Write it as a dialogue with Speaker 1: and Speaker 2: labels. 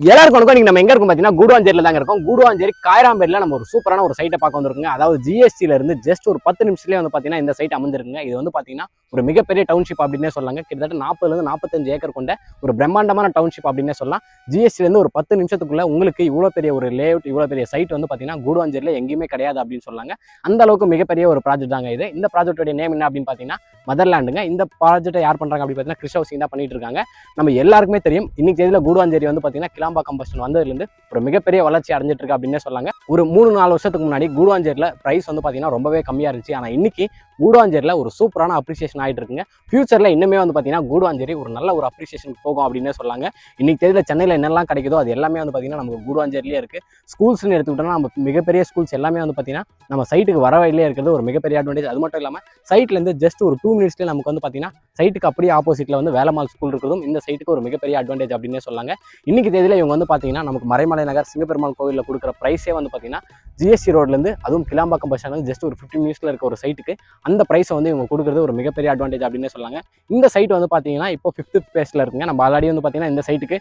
Speaker 1: எல்லாருக்கும் வணக்கம். நீங்க நம்ம எங்க இருக்கும் பாத்தீங்கன்னா கூடுவாஞ்சேரியில தாங்க இருக்கும். கூடுவாஞ்சேரி காயராம்பேட்ல நம்ம ஒரு சூப்பரான ஒரு சைட்டை பார்க்க வந்திருக்குங்க. அதாவது ஜிஎஸ்டில இருந்து ஜஸ்ட் ஒரு 10 நிமிஷத்துலயே வந்து பாத்தீங்கன்னா இந்த சைட் அமைஞ்சிருக்குங்க. இது வந்து பாத்தீங்கன்னா ஒரு மிகப்பெரிய டவுன்ஷிப் அப்படின்னே சொல்லலாங்க. கிட்டத்தட்ட 40 ல இருந்து 45 ஏக்கர் கொண்ட ஒரு பிரம்மாண்டமான டவுன்ஷிப் அப்படின்னே சொல்லலாம். ஜிஎஸ்டில இருந்து ஒரு 10 நிமிஷத்துக்குள்ள உங்களுக்கு இவ்வளவு பெரிய ஒரு லேஅவுட், இவ்வளவு பெரிய சைட் வந்து பாத்தீங்கன்னா கூடுவாஞ்சேரியில எங்கேயுமே கிடையாது அப்படின்னு சொல்லாங்க. அந்த அளவுக்கு மிகப்பெரிய ஒரு ப்ராஜெக்ட் தாங்க இது. இந்த ப்ராஜெக்டோட நேம் என்ன அப்படின்னு பாத்தீங்கன்னா மதர்லேண்டுங்க. இந்த ப்ராஜெக்ட்டை யார் பண்றாங்க அப்படின்னு பாத்தீங்கன்னா கிறிஸ் ஹவுசிங் தான் பண்ணிட்டு இருக்காங்க. நம்ம எல்லாருக்குமே தெரியும், இன்னைக்கு தேதியில கூடுவாஞ்சேரி வந்து பாத்தீங்கன்னா கிளாம்பாக்கம் பஸ் வந்ததுலேருந்து ஒரு மிகப்பெரிய வளர்ச்சி அடைஞ்சிட்டு இருக்கு அப்படின்னே சொல்லாங்க. ஒரு 3-4 வருஷத்துக்கு முன்னாடி கூடுவாஞ்சேரியில பிரைஸ் வந்து பாத்தீங்கன்னா ரொம்பவே கம்மியா இருந்துச்சு. ஆனா இன்னைக்கு கூடுவாஞ்சேரியில ஒரு சூப்பரான அப்ரிசியேஷன் ஆயிட்டு இருக்குங்க. ஃபியூச்சர்ல இன்னுமே வந்து பாத்தீங்கன்னா கூடுவாஞ்சேரி ஒரு நல்ல ஒரு அப்ரிசியேஷன் போகும் அப்படின்னே சொல்லாங்க. இன்னைக்கு தேதியில சென்னையில என்னெல்லாம் கிடைக்குதோ அது எல்லாமே வந்து பாத்தீங்கன்னா நமக்கு கூடுவாஞ்சேரியிலே இருக்கு. ஸ்கூல்ஸ்னு எடுத்துக்கிட்டோம்னா நம்ம மிகப்பெரிய ஸ்கூல்ஸ் எல்லாமே வந்து பாத்தீங்கன்னா நம்ம சைட்டுக்கு வர வழியிலே இருக்கிறது ஒரு மிகப்பெரிய அட்வான்டேஜ். அது மட்டும் இல்லாம சைட்ல இருந்து ஜஸ்ட் ஒரு 2 மினிட்ஸ்ல நமக்கு வந்து பாத்தீங்கன்னா சைட்டுக்கு அப்படியே ஆப்போசிட்ல வந்து வேலம்மாள் ஸ்கூல் இருக்கிறதும் இந்த சைட்டுக்கு ஒரு மிகப்பெரிய அட்வான்டேஜ் அப்படின்னே சொல்லாங்க. இன்னைக்கு தேதியில இவங்க வந்து பாத்தீங்கன்னா நமக்கு மறைமலை நகர் சிங்கப்பெருமாள் கோவிலில் கொடுக்குற பிரைஸே வந்து பாத்தீங்கன்னா ஜிஎஸ்டி ரோட்லேருந்து, அதுவும் கிளாம்பாக்கம் பஸ் ஸ்டாண்ட் ஜஸ்ட் ஒரு 15 மினிட்ஸ்ல இருக்க ஒரு சைட்டுக்கு அந்த பிரைஸை வந்து இவங்க கொடுக்குறது ஒரு மிகப்பெரிய அட்வான்டேஜ் அப்படின்னே சொல்லாங்க. இந்த சைட் வந்து பாத்தீங்கன்னா இப்போ 5th ஃபேஸ்ல இருக்குங்க. நம்ம ஆல்ரெடி வந்து பாத்தீங்கன்னா இந்த சைட்டுக்கு